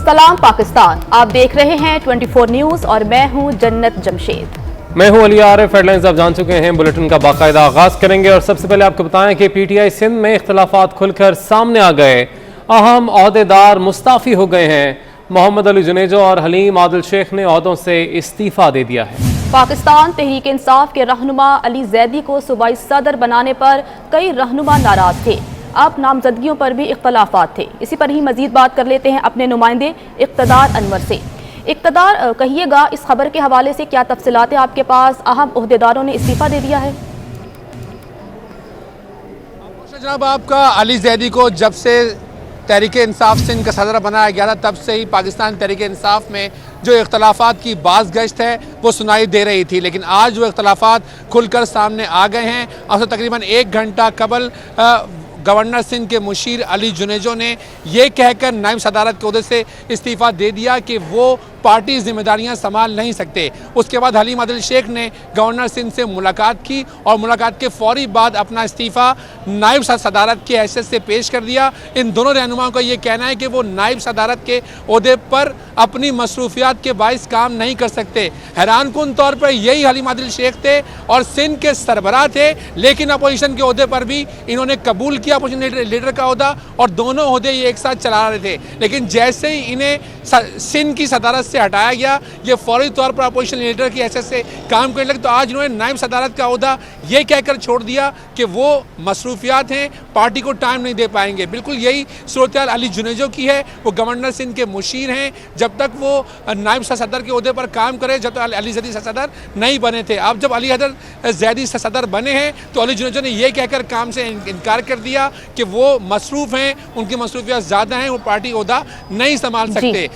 सलाम पाकिस्तान, आप देख रहे हैं 24 न्यूज और मैं हूं जन्नत जमशेद। मैं हूं अली आरिफ। हेडलाइंस आप जान चुके हैं, बुलेटिन का बाकायदा आगाज करेंगे और सबसे पहले आपको बताएं कि पीटीआई सिंध में इख्तलाफात खुलकर सामने आ गए। अहम ओहदेदार मुस्ताफी हो गए हैं। मोहम्मद अली जुनेजो और हलीम आदिल शेख ने ओहदों से इस्तीफा दे दिया है। पाकिस्तान तहरीक इंसाफ के रहनुमा अली जैदी को सूबाई सदर बनाने पर कई रहनुमा नाराज थे। अब नामजदगियों पर भी इख्तलाफात थे। इसी पर ही मजीद बात कर लेते हैं अपने नुमाइंदे इक़्तिदार अनवर से। इक़्तिदार, कहिएगा इस खबर के हवाले से क्या तफसीलात हैं आपके पास? अहम ओहदेदारों ने इस्तीफा दे दिया है। जनाब, आपका अली जैदी को जब से तहरीक इंसाफ सिंध का सदर बनाया गया था तब से ही पाकिस्तान तहरीक इंसाफ में जो इख्तलाफात की बाज़ गश्त है वो सुनाई दे रही थी, लेकिन आज वो इख्तलाफात खुलकर सामने आ गए हैं। अब से तकरीबन 1 घंटा कबल गवर्नर सिंध के मुशीर अली जुनेजो ने यह कहकर नायब सदारत के ओहदे से इस्तीफ़ा दे दिया कि वो पार्टी जिम्मेदारियां संभाल नहीं सकते। उसके बाद हलीम आदिल शेख ने गवर्नर सिंध से मुलाकात की और मुलाकात के फौरी बाद अपना इस्तीफ़ा नायब सदारत की हैसियत से पेश कर दिया। इन दोनों रहनुमाओं का ये कहना है कि वो नायब सदारत के ओहदे पर अपनी मसरूफियात के बाइस काम नहीं कर सकते। हैरान कुन तौर पर यही हलीम आदिल शेख थे और सिंध के सरबराह थे, लेकिन अपोजिशन के ओहदे पर भी इन्होंने कबूल किया अपोजिशन लीडर का ओहदा और दोनों ओहदे ये एक साथ चला रहे थे। लेकिन जैसे ही इन्हें सिंध की सदारत से हटाया गया, ये फौरी तौर पर अपोजिशन लीडर की हैसियत से काम करने लगे, तो आज इन्होंने नायब सदारत का ओहदा ये कहकर छोड़ दिया कि वो मसरूफियात हैं, पार्टी को टाइम नहीं दे पाएंगे। बिल्कुल यही सूरत अली जुनेजो की है। वो गवर्नर सिंध के मुशीर हैं। जब तक वो नायब सदर के ओहदे पर काम करे, जब तक अली जैदी सदर नहीं बने थे। अब जब अली जैदी सदर बने हैं तो अली जुनेजो ने यह कहकर काम से इनकार कर दिया कि वो मसरूफ़ हैं, उनकी मसरूफियात ज़्यादा हैं, वो पार्टी ओहदा नहीं संभाल सकते।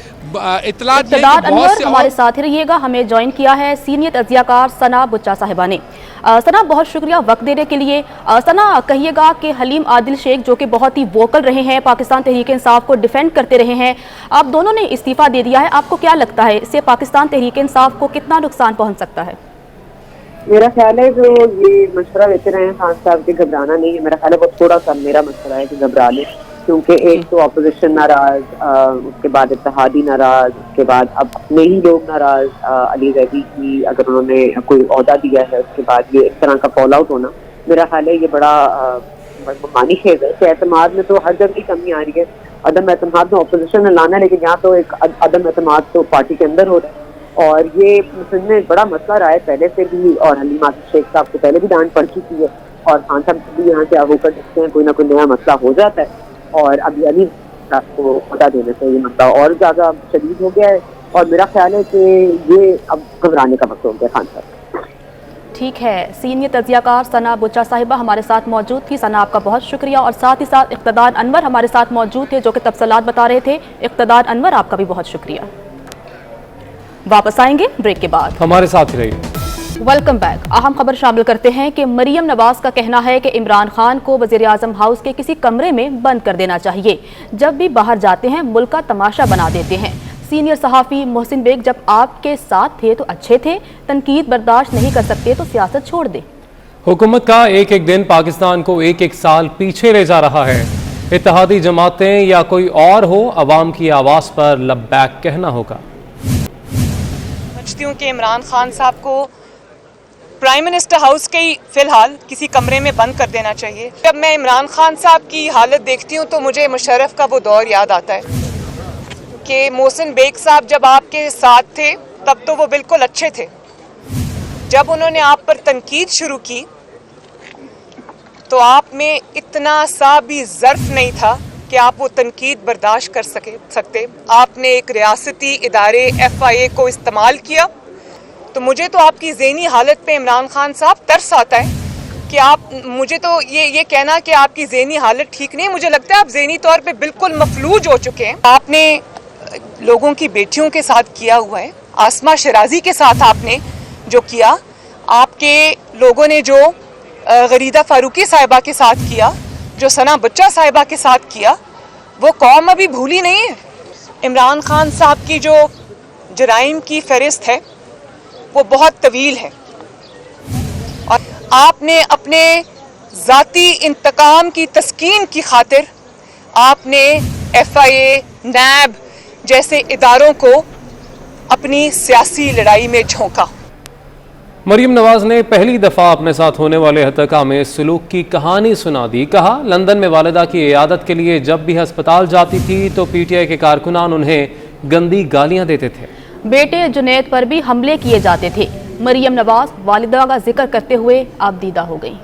इक़्तिदार अनवर हमारे साथ ही रहिएगा। हमें ज्वाइन किया है सीनियर तजियाकार सना बुच्चा साहिबा ने। सना, बहुत शुक्रिया वक्त देने के लिए। सना, कहिएगा कि हलीम आदिल शेख जो कि बहुत ही वोकल रहे हैं, पाकिस्तान तहरीक इंसाफ को डिफेंड करते रहे हैं, आप दोनों ने इस्तीफा दे दिया है। आपको क्या लगता है इससे पाकिस्तान तहरीक इंसाफ को कितना नुकसान पहुंच सकता है? मेरा ख्याल है जो ये मशवरा देते रहे हैं खान साहब के, घबराना नहीं है। मेरा ख्याल है वो थोड़ा सा मेरा मशवरा है कि घबरा ले, क्योंकि एक तो अपोजिशन नाराज, उसके बाद इत्तेहादी नाराज, उसके बाद अब अपने ही लोग नाराज। अली जैदी की अगर उन्होंने कोई ओहदा दिया है उसके बाद ये इस तरह का फॉल आउट होना, मेरा ख्याल है ये बड़ा मानी खेज है कि एतमाद में तो हर जगह की कमी आ रही है। अदम एतमाद में अपोजिशन ने लाना है, लेकिन यहाँ तो एक अदम एतमाद तो पार्टी के अंदर हो रहा है और ये सिंध में बड़ा मसला रहा है पहले से भी। और हलीम आदिल शेख साहब को पहले भी डांट पड़ चुकी है और खान साहब भी यहाँ से होकर देखते हैं कोई ना कोई नया मसला हो जाता है। और अभी अली को पता देने से ये मसला और ज़्यादा शदीद हो गया है और मेरा ख्याल है कि ये अब घबराने का वक्त हो गया खान साहब। ठीक है, सीनियर तजियाकार सना बुच्चा साहिबा हमारे साथ मौजूद थी। सना, आपका बहुत शुक्रिया। और साथ ही साथ इक़्तिदार अनवर हमारे साथ मौजूद थे जो कि तफसीलात बता रहे थे। इक़्तिदार अनवर, आपका भी बहुत शुक्रिया। वापस आएंगे ब्रेक के बाद, हमारे साथ ही रहिए। Welcome back. अहम खबर शामिल करते हैं कि मरियम नवाज का कहना है कि इमरान खान को वज़ीर आज़म हाउस के किसी कमरे में बंद कर देना चाहिए। जब भी बाहर जाते हैं मुल्क का तमाशा बना देते हैं। सीनियर सहाफ़ी मोहसिन बेग, जब आपके साथ थे तो अच्छे थे, तनकीद बर्दाश्त नहीं कर सकते तो सियासत छोड़ दे। हुकूमत का एक एक दिन पाकिस्तान को एक एक साल पीछे ले जा रहा है। इत्तेहादी जमातें या कोई और हो, अवाम की आवाज़ पर लब्बैक कहना होगा। समझती हूँ कि इमरान खान साहब को प्राइम मिनिस्टर हाउस के ही फ़िलहाल किसी कमरे में बंद कर देना चाहिए। जब मैं इमरान खान साहब की हालत देखती हूँ तो मुझे मुशर्रफ का वो दौर याद आता है कि मोहसिन बेग साहब जब आपके साथ थे तब तो वो बिल्कुल अच्छे थे। जब उन्होंने आप पर तनकीद शुरू की तो आप में इतना सा भी ज़र्फ नहीं था कि आप वो तनकीद बर्दाश्त कर सकते। आपने एक रियासती इदारे FIA को इस्तेमाल किया। तो मुझे तो आपकी ज़हनी हालत पे इमरान खान साहब तरस आता है कि आप, मुझे तो ये कहना कि आपकी ज़हनी हालत ठीक नहीं है, मुझे लगता है आप ज़हनी तौर पे बिल्कुल मफलूज हो चुके हैं। आपने लोगों की बेटियों के साथ किया हुआ है, आसमा शराजी के साथ आपने जो किया, आपके लोगों ने जो गरीदा फारूकी साहिबा के साथ किया, जो सना बुच्चा साहिबा के साथ किया, वो कौम अभी भूली नहीं है। इमरान खान साहब की जो जराइम की फहरिस्त है वो बहुत तवील है और आपने अपने ज़ाती इंतकाम की तस्कीन की खातिर आपने FIA, NAB जैसे इदारों को अपनी सियासी लड़ाई में झोंका। मरीम नवाज ने पहली दफ़ा अपने साथ होने वाले हत्या में सलूक की कहानी सुना दी। कहा, लंदन में वालिदा की इयादत के लिए जब भी अस्पताल जाती थी तो पीटीआई के कारकुनान उन्हें गंदी गालियां देते थे। बेटे जुनैद पर भी हमले किए जाते थे। मरीम नवाज वालिदा का जिक्र करते हुए आबदीदा हो गई।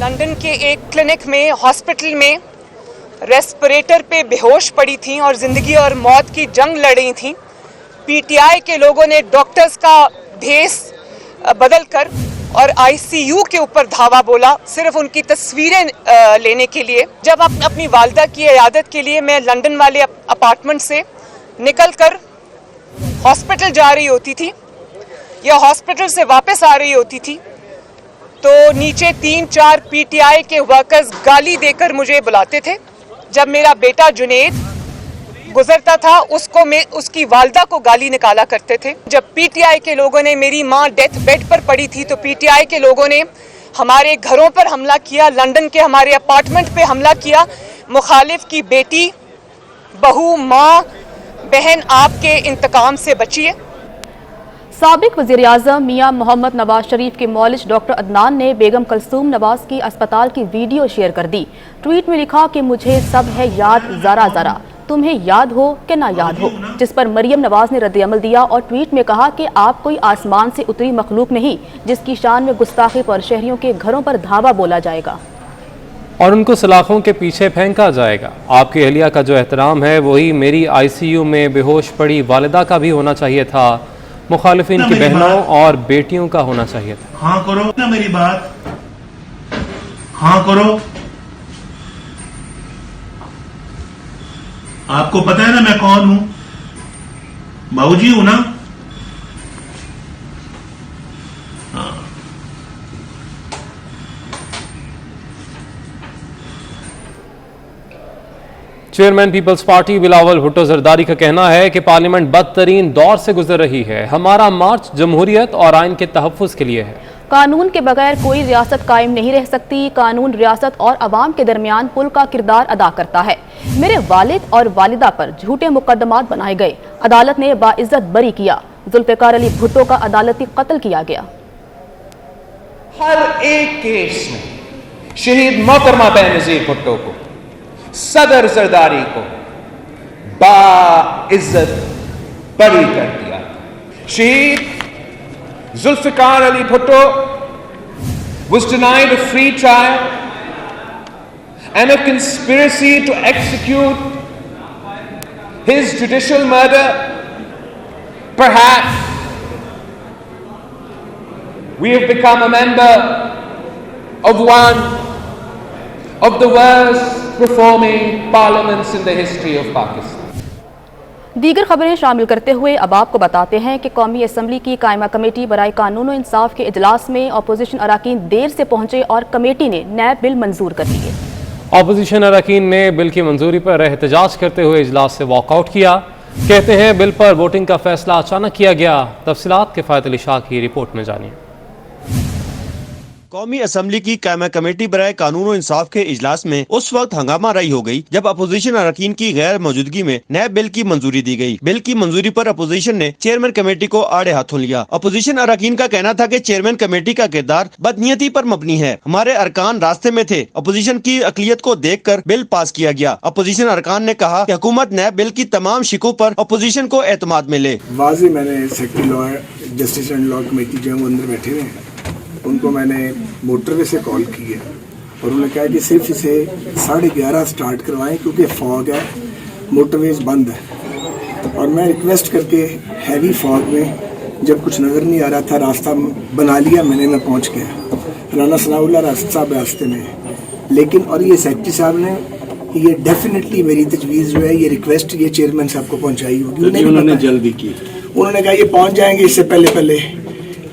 लंदन के एक क्लिनिक में, हॉस्पिटल में रेस्पिरेटर पे बेहोश पड़ी थी और जिंदगी और मौत की जंग लड़ रही थी। पीटीआई के लोगों ने डॉक्टर्स का भेस बदल कर और आईसीयू के ऊपर धावा बोला, सिर्फ उनकी तस्वीरें लेने के लिए। जब अपनी वालिदा की इयादत के लिए मैं लंदन वाले अपार्टमेंट से निकल कर हॉस्पिटल जा रही होती थी या हॉस्पिटल से वापस आ रही होती थी तो नीचे 3-4 पीटीआई के वर्कर्स गाली देकर मुझे बुलाते थे। जब मेरा बेटा जुनैद गुजरता था उसकी वालिदा को गाली निकाला करते थे। जब पीटीआई के लोगों ने, मेरी माँ डेथ बेड पर पड़ी थी तो पीटीआई के लोगों ने हमारे घरों पर हमला किया, लंदन के हमारे अपार्टमेंट पे हमला किया। मुखालिफ की बेटी, बहू, माँ, बहन आपके इंतकाम से बचिए। साबिक वज़ीर आज़म मियां मोहम्मद नवाज शरीफ के मौलिज डॉक्टर अदनान ने बेगम कलसूम नवाज की अस्पताल की वीडियो शेयर कर दी। ट्वीट में लिखा कि मुझे सब है याद ज़रा ज़रा, तुम्हें याद हो कि ना याद हो, जिस पर मरीम नवाज ने रद्द-ए-अमल दिया और ट्वीट में कहा कि आप कोई आसमान से उतरी मखलूक नहीं जिसकी शान में गुस्ताखी पर शहरियों के घरों पर धावा बोला जाएगा और उनको सलाखों के पीछे फेंका जाएगा। आपकी अहलिया का जो एहतराम है वही मेरी आईसीयू में बेहोश पड़ी वालिदा का भी होना चाहिए था, मुखालिफिन की बहनों और बेटियों का होना चाहिए था। हाँ करो ना मेरी बात, हाँ करो। आपको पता है ना मैं कौन हूं? बाबूजी हूं ना? हाँ। Chairman peoples party Bilawal Bhutto Zardari का कहना है कि पार्लियामेंट बदतरीन दौर से गुजर रही है। हमारा मार्च जमहूरियत और आइन के तहफ्फुज़ के लिए है। कानून के बगैर कोई रियासत कायम नहीं रह सकती। कानून रियासत और अवाम के दरमियान पुल का किरदार अदा करता है। मेरे वालिद और वालिदा पर झूठे मुकदमात बनाए गए, अदालत ने बाइज्जत बरी किया। जुल्फ़िकार अली भुट्टो का अदालती कत्ल किया गया। हर एक केस में शहीद मोहतरमा बेनज़ीर भुट्टो को, सदर जरदारी को बाइज्जत बरी कर दिया। शहीद Zulfikar Ali Bhutto was denied a free trial and a conspiracy to execute his judicial murder. Perhaps we have become a member of one of the worst performing parliaments in the history of Pakistan. दीगर खबरें शामिल करते हुए अब आपको बताते हैं कि कौमी असम्बली की कायमा कमेटी बराए कानून और इंसाफ के इजलास में अपोजिशन अरकान देर से पहुंचे और कमेटी ने नैब बिल मंजूर कर लिए। अपोजिशन अरकान ने बिल की मंजूरी पर एहतजाज करते हुए इजलास से वॉकआउट किया। कहते हैं बिल पर वोटिंग का फैसला अचानक किया गया। तफसीलात किफ़ायत अली शाह की रिपोर्ट में जानिए। कौमी असम्बली की कायमा कमेटी बराए कानून और इंसाफ के इजलास में उस वक्त हंगामा राई हो गई जब अपोजिशन अरकान की गैर मौजूदगी में नए बिल की मंजूरी दी गई। बिल की मंजूरी पर अपोजिशन ने चेयरमैन कमेटी को आड़े हाथों लिया। अपोजिशन अरकान का कहना था कि चेयरमैन कमेटी का किरदार बदनीयती पर मबनी है। हमारे अरकान रास्ते में थे। अपोजिशन की अकलियत को देख कर बिल पास किया गया। अपोजिशन अरकान ने कहा कि हुकूमत नए बिल की तमाम शिकों पर अपोजिशन को एतमाद में ले। वाज़े मैंने secretary law justice and law committee जो है वो अंदर बैठे हुए हैं, उनको मैंने मोटरवे से कॉल की है और उन्होंने कहा कि सिर्फ इसे 11:30 स्टार्ट करवाएं क्योंकि फॉग है, मोटरवेज बंद है। और मैं रिक्वेस्ट करके हैवी फॉग में जब कुछ नज़र नहीं आ रहा था, रास्ता बना लिया मैंने, मैं पहुंच गया। राना सनाउल्लाह रास्ता साहब रास्ते में है, लेकिन और ये सेक्रेटरी साहब ने ये डेफिनेटली मेरी तजवीज़ जो है ये रिक्वेस्ट ये चेयरमैन साहब को पहुँचाई होगी। उन्होंने जल्दी की, उन्होंने कहा ये पहुँच जाएंगे, इससे पहले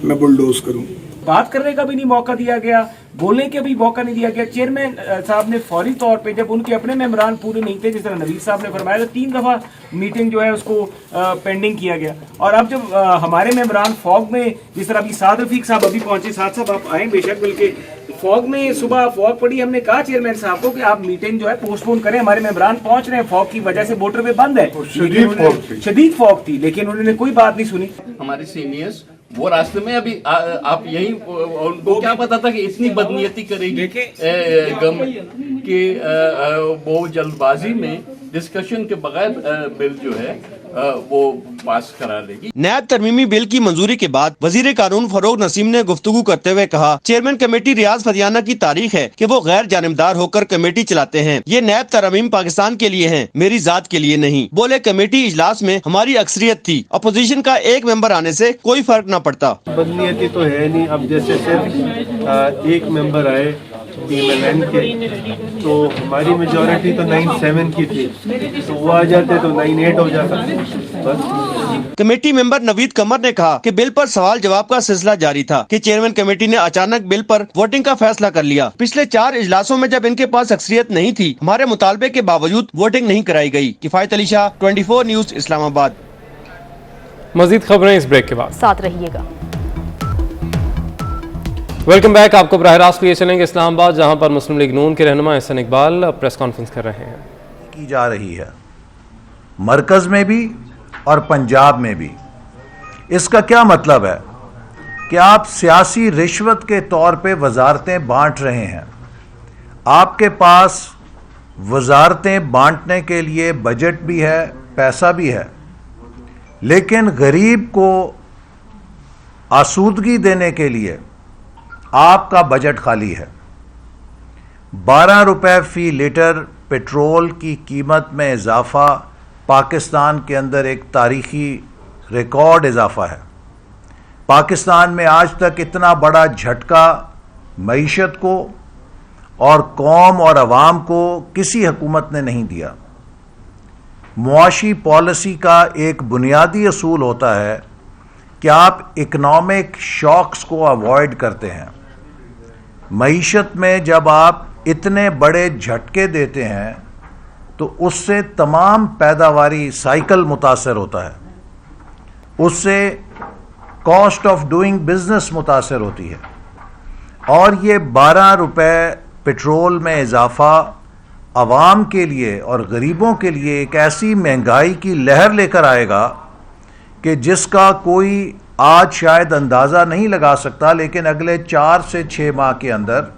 मैं बुलडोज करूँ। बात करने का भी नहीं मौका दिया गया, बोलने का भी मौका नहीं दिया गया। चेयरमैन साहब ने फौरी तौर पे जब उनके अपने मेम्बरान पूरे नहीं थे, जिस तरह नवीद साहब ने फरमाया, तो 3 दफ़ा मीटिंग जो है उसको पेंडिंग किया गया। और अब जब हमारे मेम्बरान फॉग में, जिस तरह अभी साद रफीक साहब अभी पहुंचे, साथ साहब आप आए बेशक, बल्कि फॉग में सुबह फॉग पड़ी, हमने कहा चेयरमैन साहब को कि आप मीटिंग जो है पोस्टपोन करें, हमारे मेंबरान पहुंच रहे हैं, फॉग की वजह से मोटर पे बंद है, शदीद फॉग थी, लेकिन उन्होंने कोई बात नहीं सुनी। हमारे सीनियर्स वो रास्ते में अभी आप यही, उनको क्या पता था कि इतनी बदनीयती करेगी गम कि वो जल्दबाजी में डिस्कशन के बगैर बिल जो है वो पास करा देगी। नैब तरमीमी बिल की मंजूरी के बाद वजीर कानून फरोग नसीम ने गुफ्तगू करते हुए कहा, चेयरमैन कमेटी रियाज फतियाना की तारीख है कि वो गैर जानिबदार होकर कमेटी चलाते हैं। ये नैब तरमीम पाकिस्तान के लिए हैं, मेरी जात के लिए नहीं। बोले कमेटी इजलास में हमारी अक्सरियत थी, अपोजिशन का एक मेंबर आने से कोई फर्क न पड़ता। बदनीयती तो है नहीं, अब जैसे सिर्फ एक मेंबर आए PMLN के, तो हमारी मेजॉरिटी तो 9-7 की थी, तो वो आ जाते तो 9-8 हो जाता बस। कमेटी मेंबर नवीद कमर ने कहा कि बिल पर सवाल जवाब का सिलसिला जारी था कि चेयरमैन कमेटी ने अचानक बिल पर वोटिंग का फैसला कर लिया। पिछले 4 इजलासों में जब इनके पास अक्सरियत नहीं थी, हमारे मुतालबे के बावजूद वोटिंग नहीं कराई गई। किफायत अली शाह, 24 न्यूज, इस्लामाबाद। मजीद खबरें इस ब्रेक के बाद, साथ रहिएगा। Welcome back. आपको बराह रास्त लिए चलेंगे इस्लामाबाद, जहां पर मुस्लिम लीग नून के रहनुमा एहसन इकबाल प्रेस कॉन्फ्रेंस कर रहे हैं। की जा रही है मरकज में भी और पंजाब में भी। इसका क्या मतलब है कि आप सियासी रिश्वत के तौर पे वजारतें बांट रहे हैं। आपके पास वजारतें बांटने के लिए बजट भी है, पैसा भी है, लेकिन गरीब को आसूदगी देने के लिए आपका बजट खाली है। 12 रुपए फी लीटर पेट्रोल की कीमत में इजाफा पाकिस्तान के अंदर एक तारीखी रिकॉर्ड इजाफा है। पाकिस्तान में आज तक इतना बड़ा झटका मईशत को और कौम और अवाम को किसी हुकूमत ने नहीं दिया। मुआशी पॉलिसी का एक बुनियादी असूल होता है कि आप इकोनॉमिक शॉक्स को अवॉइड करते हैं। मईशत में जब आप इतने बड़े झटके देते हैं तो उससे तमाम पैदावारी साइकिल मुतासर होता है, उससे कॉस्ट ऑफ डूइंग बिजनेस मुतासर होती है। और ये 12 रुपए पेट्रोल में इजाफा आवाम के लिए और गरीबों के लिए एक ऐसी महंगाई की लहर लेकर आएगा कि जिसका कोई आज शायद अंदाज़ा नहीं लगा सकता, लेकिन अगले 4 से 6 माह के अंदर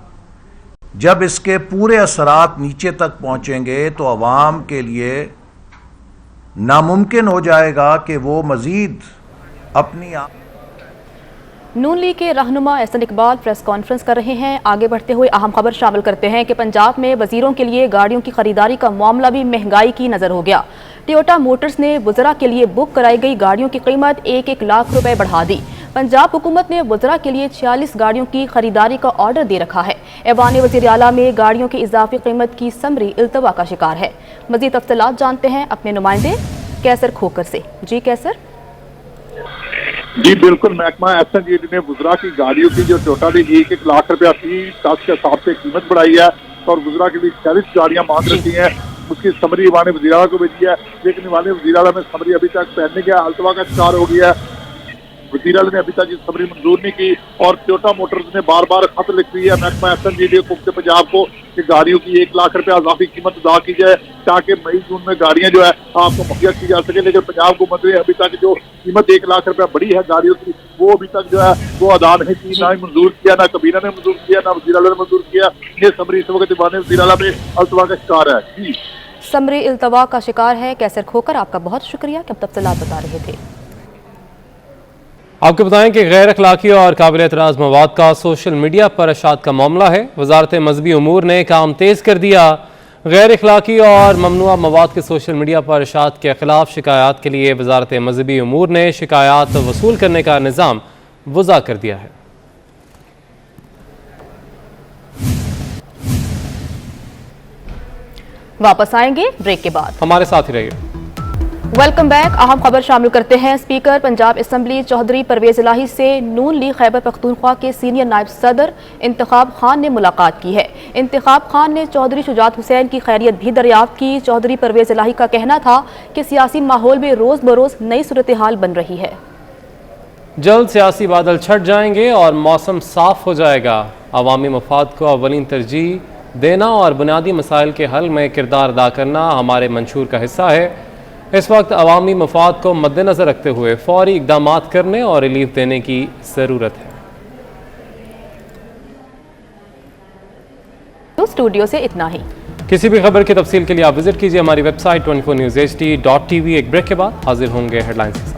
जब इसके पूरे असरात नीचे तक पहुंचेंगे तो अवाम के लिए नामुमकिन हो जाएगा कि वो मज़ीद अपनी नून लीग के रहनुमा एहसन इकबाल प्रेस कॉन्फ्रेंस कर रहे हैं। आगे बढ़ते हुए अहम खबर शामिल करते हैं कि पंजाब में वजीरों के लिए गाड़ियों की खरीदारी का मामला भी महंगाई की नजर हो गया। टोयोटा मोटर्स ने वज़रा के लिए बुक कराई गई गाड़ियों की कीमत 1-1 लाख रुपए बढ़ा दी। पंजाब हुकूमत ने वज़रा के लिए 46 गाड़ियों की खरीदारी का ऑर्डर दे रखा है। ऐवान वज़ीर आला में गाड़ियों की इजाफी कीमत की समरी इल्तवा का शिकार है। मज़ीद तफसीलात जानते हैं अपने नुमाइंदे कैसर खोकर से। जी कैसर। जी बिल्कुल, महकमा एफएसएनजी ने वज़रा की गाड़ियों की जो टोयोटा ने 1-1 लाख रुपया फी टच के हिसाब से कीमत बढ़ाई है और वज़रा के लिए 46 गाड़ियां मांग रखी हैं। उसकी समरी ईवान वज़ीर आला को भेजी है, लेकिन ईवान वज़ीर आला में समरी अभी तक पेंडिंग है, अल्तवा का शिकार हो गया है। वज़ीर आला ने अभी तक समरी मंजूर नहीं की और टोयोटा मोटर्स ने बार बार खत लिख दी है महकमा एफएसएनजी हुकूमत पंजाब को कि गाड़ियों की 1 लाख रुपया इजाफी कीमत अदा की जाए ताकि मई जून में गाड़ियां जो है आपको मुहैया की जा सके। लेकिन पंजाब हुकूमत ने अभी तक जो कीमत 1 लाख रुपया बढ़ी है गाड़ियों की, वो अभी तक जो है वो अदा नहीं की, ना ही मंजूर किया, ना कबीना ने मंजूर किया, ना वज़ीर आला ने मंजूर किया। ये समरी इस वक्त ईवान वज़ीर आला में अल्तवा का शिकार है। जी समरी इल्तवा का शिकार है। कैसर खोकर आपका बहुत शुक्रिया कि आप तफसीलात बता रहे थे। आपको बताएं कि गैर अखलाकी और काबिल एतराज़ मवाद का सोशल मीडिया पर अशात का मामला है। वजारत मजहबी उमूर ने काम तेज़ कर दिया। गैर अखलाकी और ममनुआ मवाद के सोशल मीडिया पर अशात के खिलाफ शिकायत के लिए वजारत मजहबी उमूर ने शिकायत वसूल करने का निज़ाम वज़ा कर दिया है। वापस आएंगे ब्रेक के बाद, हमारे साथ ही रहिए। Welcome back. अहम खबर शामिल करते हैं। स्पीकर पंजाब असम्बली चौधरी परवेज इलाही से नून लीग खैबर पख्तूनख्वा के सीनियर नायब सदर इंतखाब खान ने मुलाकात की है। इंतखाब खान ने चौधरी शुजात हुसैन की खैरियत भी दरियाफ्त की। चौधरी परवेज इलाही का कहना था कि सियासी माहौल में रोज बरोज नई सूरत हाल बन रही है। जल्द सियासी बादल छट जाएंगे और मौसम साफ हो जाएगा। عوامی مفاد کو اولین ترجیح دینا اور بنیادی مسائل کے حل میں کردار ادا کرنا ہمارے منشور کا حصہ ہے۔ اس وقت عوامی مفاد کو مد نظر رکھتے ہوئے فوری اقدامات کرنے اور ریلیف دینے کی ضرورت ہے۔ تو اسٹوڈیو سے اتنا ہی۔ کسی بھی خبر کی تفصیل کے لیے آپ وزٹ کیجیے ہماری ویب سائٹ 24newshd.tv۔ ایک بریک کے بعد حاضر ہوں گے ہیڈ لائنز۔